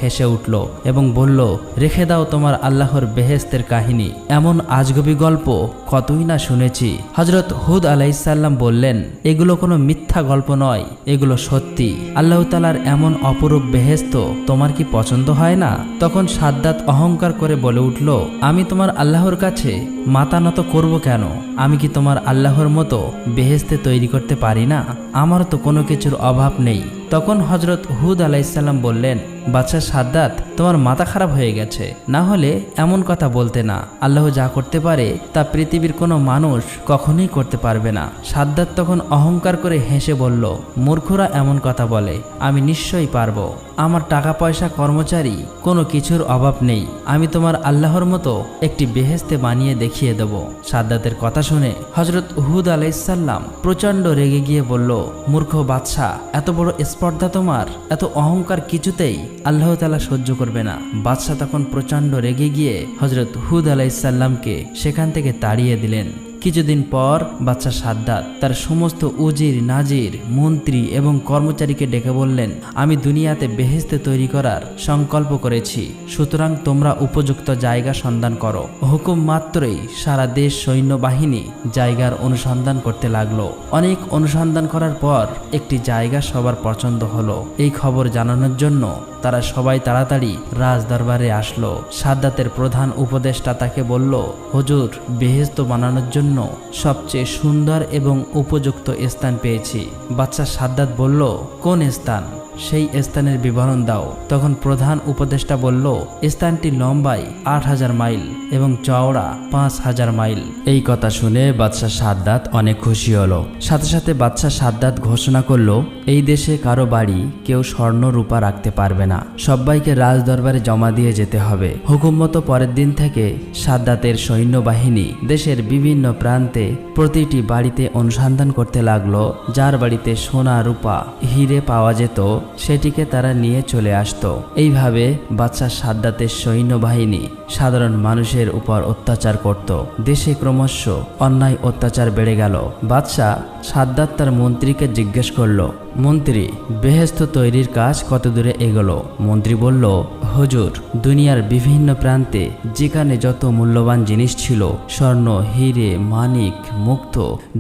হেসে উঠল এবং বলল, রেখে দাও তোমার আল্লাহর বেহেস্তের কাহিনী। এমন আজগবি গল্প কতই না শুনেছি। হযরত হুদ আলাইহিসসালাম বললেন, এগুলো কোনো মিথ্যা গল্প নয়, এগুলো সত্যি। আল্লাহ তাআলার এমন অপরূপ বেহেস্ত তোমার কি পছন্দ হয় না? তখন সাদ্দাত অহংকার করে বলে উঠল, আমি তোমার আল্লাহর কাছে মাথা নত করব কেন? আমি কি তোমার আল্লাহর মতো বেহেস্তে তৈরি করতে পারি না? আমার তো কোনো কিছুর অভাব নেই। তখন হযরত হুদ আলাইহিসসালাম বললেন, বাদশা সাদ্দাত, তোমার মাথা খারাপ হয়ে গেছে, না হলে এমন কথা বলতে না। আল্লাহ যা করতে পারে তা পৃথিবীর কোনো মানুষ কখনোই করতে পারবে না। সাদ্দাত তখন অহংকার করে হেসে বলল, মূর্খরা এমন কথা বলে, আমি নিশ্চয়ই পারবো। আমার টাকা পয়সা কর্মচারী কোনো কিছুর অভাব নেই। আমি তোমার আল্লাহর মতো একটি বেহেস্তে বানিয়ে দেখিয়ে দেব। সাদ্দাতের কথা শুনে হযরত হুদ আলাইহিসসালাম প্রচণ্ড রেগে গিয়ে বলল, মূর্খ বাদশা, এত বড় স্পর্ধা তোমার, এত অহংকার কিছুতেই আল্লাহ তাআলা সহ্য করবে না। বাদশা তখন প্রচণ্ড রেগে গিয়ে হযরত হুদ আলাইহিসসালামকে সেখান থেকে তাড়িয়ে দিলেন। কিছুদিন পর বাদশা সাদ্দাত তার সমস্ত উজির, নাজির, মন্ত্রী এবং কর্মচারীকে ডেকে বললেন, আমি দুনিয়াতে বেহেস্তে তৈরি করার সংকল্প করেছি, সুতরাং তোমরা উপযুক্ত জায়গা সন্ধান করো। হুকুম মাত্রই সারা দেশ সৈন্যবাহিনী জায়গার অনুসন্ধান করতে লাগলো। অনেক অনুসন্ধান করার পর একটি জায়গা সবার পছন্দ হলো। এই খবর জানানোর জন্য তারা সবাই তাড়াতাড়ি রাজ দরবারে আসলো। সাদ্দাতের প্রধান উপদেষ্টা তাকে বলল, হুজুর, বেহেশত বানানোর জন্য সবচেয়ে সুন্দর এবং উপযুক্ত স্থান পেয়েছি। বাদশা সাদ্দাত বলল, কোন স্থান? সেই স্থানের বিবরণ দাও। তখন প্রধান উপদেষ্টা বলল, স্থানটি লম্বায় ৮,০০০ মাইল এবং চওড়া ৫,০০০ মাইল। এই কথা শুনে বাদশা সাদ্দাত অনেক খুশি হলো। সাথে সাথে বাদশা সাদ্দাত ঘোষণা করলো, এই দেশে কারো বাড়ি কেউ স্বর্ণ রূপা রাখতে পারবে না, সবাইকে রাজ দরবারে জমা দিয়ে যেতে হবে। হুকুম মতো পরের দিন থেকে সাদ্দাতের সৈন্যবাহিনী দেশের বিভিন্ন প্রান্তে প্রতিটি বাড়িতে অনুসন্ধান করতে লাগলো। যার বাড়িতে সোনা, রূপা, হিরে পাওয়া যেত সেটিকে তারা নিয়ে চলে আসতো। এইভাবে বাদশা সাদ্দাতের সৈন্যবাহিনী সাধারণ মানুষের উপর অত্যাচার করত। দেশে ক্রমশ অন্যায় অত্যাচার বেড়ে গেল। বাদশা সাদ্দাত তার মন্ত্রীকে জিজ্ঞেস করলো, মন্ত্রী, বেহেশত তৈরির কাজ কত দূরে এগোলো? মন্ত্রী বলল, হুজুর, দুনিয়ার বিভিন্ন প্রান্তে যেখানে যত মূল্যবান জিনিস ছিল, স্বর্ণ, হিরে, মানিক, মুক্ত,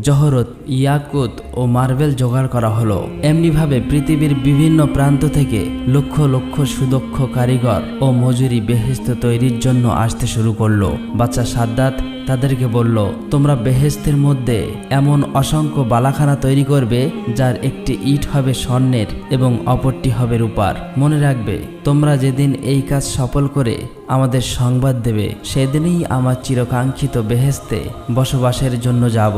জহরত, ইয়াকুত ও মার্বেল জোগাড় করা হলো। এমনিভাবে পৃথিবীর বিভিন্ন প্রান্ত থেকে লক্ষ লক্ষ সুদক্ষ কারিগর ও মজুরি বেহেশত তৈরির জন্য আসতে শুরু করলো। বাদশা সাদ্দাত তাদেরকে বলল, তোমরা বেহেশতের মধ্যে এমন অসংখ্য বালাখানা তৈরি করবে যার একটি ইট হবে স্বর্ণের এবং অপরটি হবে রূপার। মনে রাখবে, তোমরা যেদিন এই কাজ সফল করে আমাদের সংবাদ দেবে, সেদিনই আমার চিরকাঙ্ক্ষিত বেহেশতে বসবাসের জন্য যাব।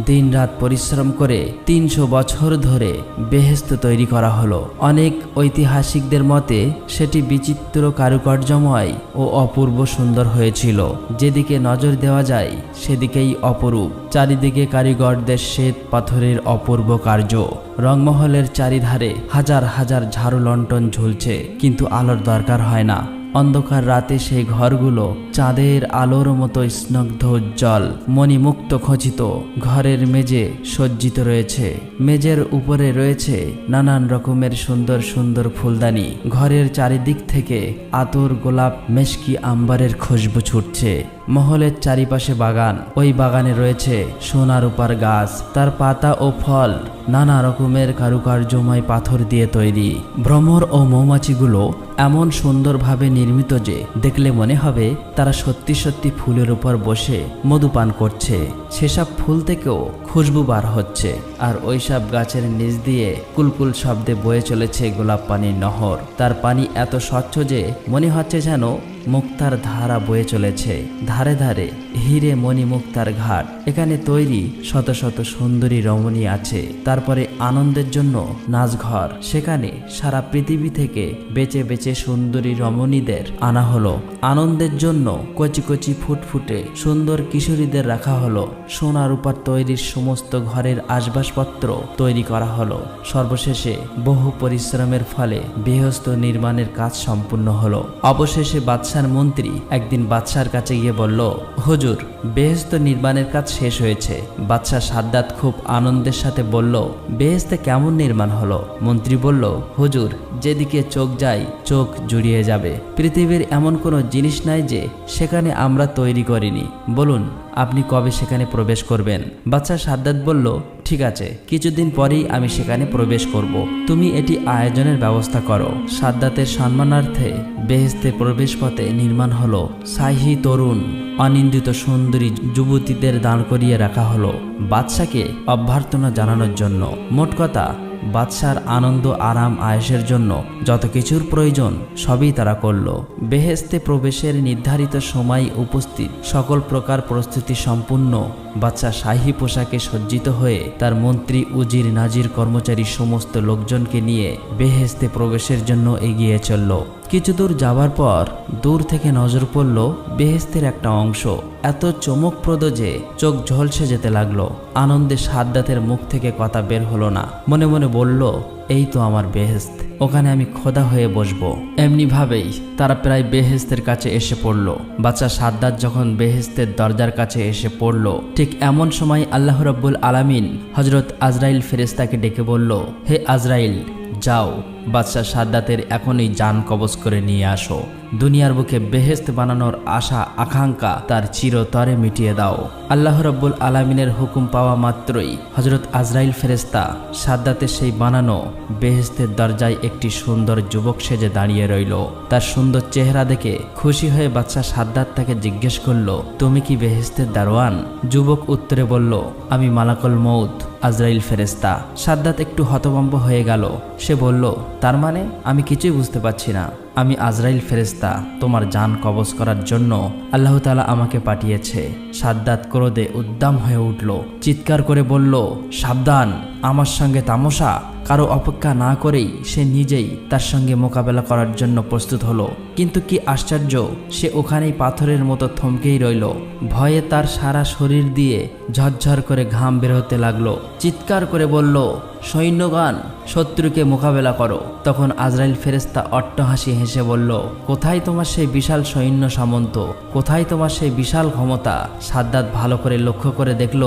দিন রাত পরিশ্রম করে ৩০০ বছর ধরে বেহেশত তৈরি করা হলো। অনেক ঐতিহাসিকদের মতে সেটি বিচিত্র কারুকার্যময় ও অপূর্ব সুন্দর হয়েছিল। যেদিকে নজর দেওয়া যায় সেদিকেই অপরূপ। চারিদিকে কারিগরদের শ্বেত পাথরের অপূর্ব কার্য। রংমহলের চারিধারে হাজার হাজার ঝাড়ু লণ্ঠন ঝুলছে, কিন্তু আলোর দরকার হয় না। অন্ধকার রাতে সেই ঘরগুলো চাঁদের আলোর মতো স্নিগ্ধ উজ্জ্বল। মণিমুক্ত খচিত ঘরের মেঝে সজ্জিত রয়েছে। মেঝের উপরে রয়েছে নানান রকমের সুন্দর সুন্দর ফুলদানি। ঘরের চারিদিক থেকে আতর, গোলাপ, মেশকি, আম্বারের খুশবু ছুটছে। মহলের চারিপাশে বাগান, ওই বাগানে রয়েছে সোনা রূপার গাছ, তার পাতা ও ফল নানা রকমের কারুকার্যময় পাথর দিয়ে তৈরি। ভ্রমর ও মৌমাছিগুলো এমন সুন্দরভাবে নির্মিত যে দেখলে মনে হবে তারা সত্যি সত্যি ফুলের উপর বসে মধুপান করছে। সেসব ফুল থেকেও খুশবু বার হচ্ছে, আর ওইসব গাছের নিচ দিয়ে কুলকুল শব্দে বয়ে চলেছে গোলাপ পানির নহর। তার পানি এত স্বচ্ছ যে মনে হচ্ছে যেন মুক্তার ধারা বয়ে চলেছে। ধারে ধারে হিরে মণি মুক্তার ঘাট। এখানে তৈরি শত শত সুন্দরী রমণী আছে। তারপরে আনন্দের জন্য নাচঘর। সেখানে সারা পৃথিবী থেকে বেচে বেচে সুন্দরী রমণীদের আনা হলো। আনন্দের জন্য কচি কচি ফুটফুটে সুন্দর কিশোরীদের রাখা হলো। সোনা রূপার তৈরির সমস্ত ঘরের আসবাবপত্র তৈরি করা হলো। সর্বশেষে বহু পরিশ্রমের ফলে বেহেশত নির্মাণের কাজ সম্পূর্ণ হলো। অবশেষে বাদশা বাদশার মন্ত্রী একদিন বাদশার কাছে গিয়ে বলল, হুজুর, বেহেশত নির্মাণের কাজ শেষ হয়েছে। বাদশাহ সাদ্দাত খুব আনন্দের সাথে বলল, বেহেশতে কেমন নির্মাণ হলো? মন্ত্রী বলল, হুজুর, যেদিকে চোখ যায় চোখ জুড়িয়ে যাবে। পৃথিবীর এমন কোনো জিনিস নাই যে সেখানে আমরা তৈরি করিনি। বলুন, আপনি কবে সেখানে প্রবেশ করবেন? বাদশাহ সাদ্দাত বলল, ঠিক আছে, কিছুদিন পরেই আমি সেখানে প্রবেশ করব। তুমি এটি আয়োজনের ব্যবস্থা করো। সাদ্দাতের সম্মানার্থে বেহেশতে প্রবেশ পথে নির্মাণ হলো শাহী তরুণ অনিন্দিত সুন্দরী যুবতীদের দাঁড় করিয়ে রাখা হলো বাদশাকে অভ্যর্থনা জানানোর জন্য। মোট কথা, বাদশার আনন্দ আরাম আয়েশের জন্য যত কিছুর প্রয়োজন সবই তারা করল। বেহেশতে প্রবেশের নির্ধারিত সময় উপস্থিত, সকল প্রকার প্রস্তুতি সম্পূর্ণ। বাদশা শাহী পোশাকে সজ্জিত হয়ে তার মন্ত্রী, উজির, নাজির, কর্মচারী সমস্ত লোকজনকে নিয়ে বেহেশতে প্রবেশের জন্য এগিয়ে চলল। কিছু দূর যাবার পর দূর থেকে নজর পড়ল বেহেশতের একটা অংশ এত চমকপ্রদ যে চোখ ঝলসে যেতে লাগলো। আনন্দে সাদ্দাতের মুখ থেকে কথা বের হলো না। মনে মনে বলল, এই তো আমার বেহেশত, ওখানে আমি খোদা হয়ে বসবো। এমনিভাবেই তারা প্রায় বেহেশতের কাছে এসে পড়ল। বাদশা সাদ্দাত যখন বেহেশতের দরজার কাছে এসে পড়ল, ঠিক এমন সময় আল্লাহ রাব্বুল আলামিন হযরত আজরাইল ফেরেশতাকে ডেকে বলল, হে আজরাইল, যাও, বাদশা সাদ্দাতের এখনই জান কবজ করে নিয়ে আসো। দুনিয়ার বুকে বেহেশত বানানোর আশা আকাঙ্ক্ষা তার চিরতরে মিটিয়ে দাও। আল্লাহ রাব্বুল আলামিনের হুকুম পাওয়া মাত্রই হযরত আজরাইল ফেরেশতা সাদ্দাতের সেই বানানো বেহেশতের দরজায় একটি সুন্দর যুবক সেজে দাঁড়িয়ে রইল। তার সুন্দর চেহারা দেখে খুশি হয়ে বাদশা সাদ্দাত তাকে জিজ্ঞেস করল, তুমি কি বেহেশতের দারোয়ান? যুবক উত্তরে বলল, আমি মালাকুল মউত আজরাইল ফেরেশতা। সাদ্দাত একটু হতভম্ব হয়ে গেল। সে বলল, তার মানে? আমি কিছুই বুঝতে পারছি না। আমি আজরাইল ফেরেশতা, তোমার জান কবজ করার জন্য আল্লাহ তাআলা আমাকে পাঠিয়েছে। সাদ্দাত ক্রোধে উদ্দাম হয়ে উঠল, চিৎকার করে বলল, সাবধান, আমার সঙ্গে তামাশা। কারো অপেক্ষা না করেই সে নিজেই তার সঙ্গে মোকাবেলা করার জন্য প্রস্তুত হলো। কিন্তু কি আশ্চর্য, সে ওখানেই পাথরের মতো থমকেই রইল। ভয়ে তার সারা শরীর দিয়ে ঝরঝর করে ঘাম বের হতে লাগলো। চিৎকার করে বলল, সৈন্যগণ, শত্রুকে মোকাবেলা করো। তখন আজরাইল ফেরেশতা অট্টহাসি হেসে বলল, কোথায় তোমার সেই বিশাল সৈন্য সামন্ত? কোথায় তোমার সেই বিশাল ক্ষমতা? সাদ্দাত ভালো করে লক্ষ্য করে দেখল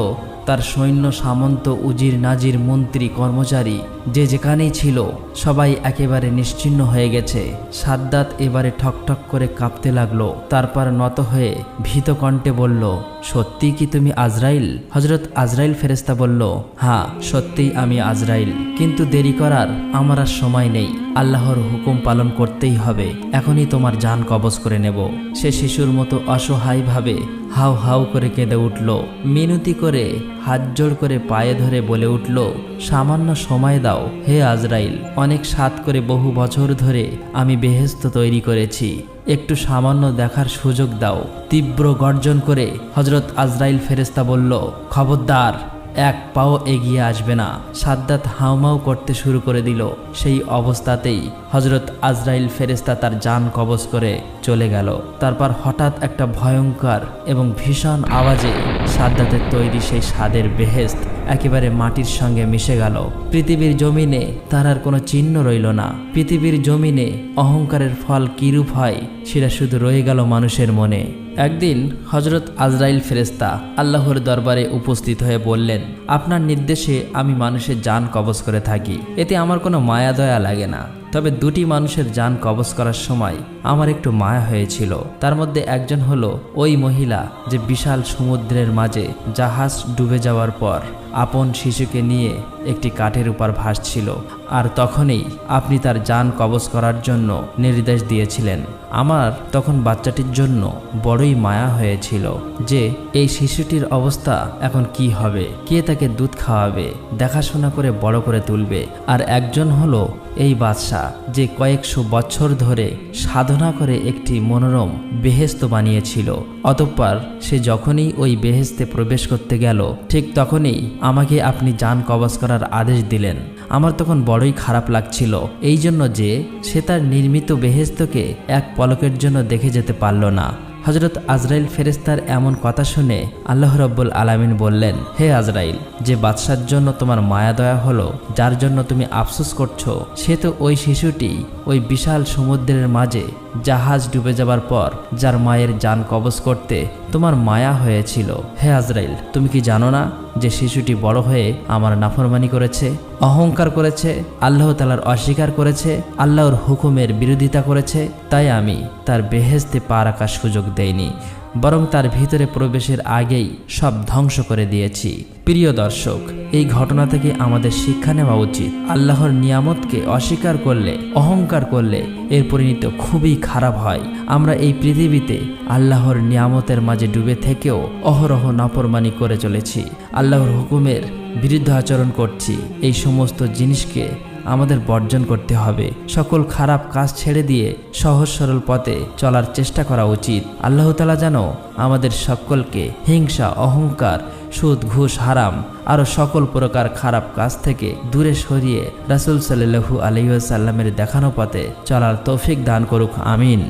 তার সৈন্য সামন্ত, উজির, নাজির, মন্ত্রী, কর্মচারী যে যেখানেই ছিল সবাই একেবারে নিশ্চিহ্ন হয়ে গেছে। সাদ্দাত এবারে ঠকঠক করে কাঁপতে লাগলো। তারপর নত হয়ে ভীত কণ্ঠে বলল, সত্যি কি তুমি আজরাইল? হযরত আজরাইল ফেরেশতা বলল, হ্যাঁ, সত্যিই আমি আজরাইল, কিন্তু দেরি করার আমার আর সময় নেই। আল্লাহর হুকুম পালন করতেই হবে। এখনই তোমার জান কবজ করে নেব। সে শিশুর মতো অসহায়ভাবে হাউ হাউ করে কেঁদে উঠল। মিনতি করে হাত জোড় করে পায়ে ধরে বলে উঠল, সামান্য সময় দাও হে আজরাইল। অনেক সাধ করে বহু বছর ধরে আমি বেহেশত তৈরি করেছি, একটু সামান্য দেখার সুযোগ দাও। তীব্র গর্জন করে হযরত আজরাইল ফেরেশতা বলল, খবরদার, এক পাও এগিয়ে আসবে না। সাদ্দাত হাউমাউ করতে শুরু করে দিল। সেই অবস্থাতেই হযরত আজরাইল ফেরেশতা তার জান কবজ করে চলে গেল। তারপর হঠাৎ একটা ভয়ঙ্কর এবং ভীষণ আওয়াজে সাদ্দাতের তৈরি সেই স্বাদের বেহেশত একেবারে মাটির সঙ্গে মিশে গেল। পৃথিবীর জমিনে তার আর কোনো চিহ্ন রইল না। পৃথিবীর জমিনে অহংকারের ফল কিরূপ হয় সেটা শুধু রয়ে গেল মানুষের মনে। একদিন হযরত আজরাইল ফেরেশতা আল্লাহর দরবারে উপস্থিত হয়ে বললেন, আপনার নির্দেশে আমি মানুষের জান কবজ করে থাকি, এতে আমার কোনো মায়া দয়া লাগে না। তবে দুটি মানুষের জান কবজ করার সময় আমার একটু মায়া হয়েছিল। তার মধ্যে একজন হলো ওই মহিলা যে বিশাল সমুদ্রের মাঝে জাহাজ ডুবে যাওয়ার পর আপন শিশুকে নিয়ে একটি কাঠের উপর ভাসছিল, আর তখনই আপনি তার জান কবজ করার জন্য নির্দেশ দিয়েছিলেন। আমার তখন বাচ্চাটির জন্য বড়ই মায়া হয়েছিল যে এই শিশুটির অবস্থা এখন কি হবে, কে তাকে দুধ খাওয়াবে, দেখাশোনা করে বড় করে তুলবে। আর একজন হলো এই বাদশা যে কয়েকশো বছর ধরে সাধনা করে একটি মনোরম বেহেশত বানিয়েছিল। অতঃপর সে যখনই ওই বেহেশতে প্রবেশ করতে গেল, ঠিক তখনই আমাকে আপনি জান কবজ করার আদেশ দিলেন। আমার তখন বড়ই খারাপ লাগছিল, এই জন্য যে সে তার নির্মিত বেহেশতকে এক পলকের জন্য দেখে যেতে পারল না। হযরত আজরাইল ফেরেশতার এমন কথা শুনে আল্লাহ রাব্বুল আলামিন বললেন, হে আজরাইল, যে বাদশার জন্য তোমার মায়া দয়া হলো, যার জন্য তুমি আফসোস করছো, সে তো ওই শিশুটি ওই বিশাল সমুদ্রের মাঝে জাহাজ ডুবে যাবার পর যার মায়ের জান কবজ করতে তোমার মায়া হয়েছিল। হে আজরাইল, তুমি কি জানো না যে শিশুটি বড় হয়ে আমার নাফরমানি করেছে, অহংকার করেছে, আল্লাহ তাআলার অস্বীকার করেছে, আল্লাহর হুকুমের বিরোধিতা করেছে। তাই আমি তার বেহেশতে পা রাখার সুযোগ দেইনি, বরং তার ভিতরে প্রবেশের আগেই সব ধ্বংস করে দিয়েছি। প্রিয় দর্শক, এই ঘটনা থেকে আমাদের শিক্ষা নেওয়া উচিত। আল্লাহর নিয়ামতকে অস্বীকার করলে, অহংকার করলে এর পরিণতি খুবই খারাপ হয়। আমরা এই পৃথিবীতে আল্লাহর নিয়ামতের মাঝে ডুবে থেকেও অহরহ নাফরমানি করে চলেছি, আল্লাহর হুকুমের বিরুদ্ধে আচরণ করছি। এই সমস্ত জিনিসকে আমাদের বর্জন করতে হবে। সকল খারাপ কাজ ছেড়ে দিয়ে সহজ সরল পথে চলার চেষ্টা করা উচিত। আল্লাহ তাআলা যেন আমাদের সকলকে হিংসা, অহংকার, সুদ, ঘুষ, হারাম আরও সকল প্রকার খারাপ কাজ থেকে দূরে সরিয়ে রাসূল সাল্লাল্লাহু আলাইহি ওয়াসাল্লামের দেখানো পথে চলার তৌফিক দান করুক। আমিন।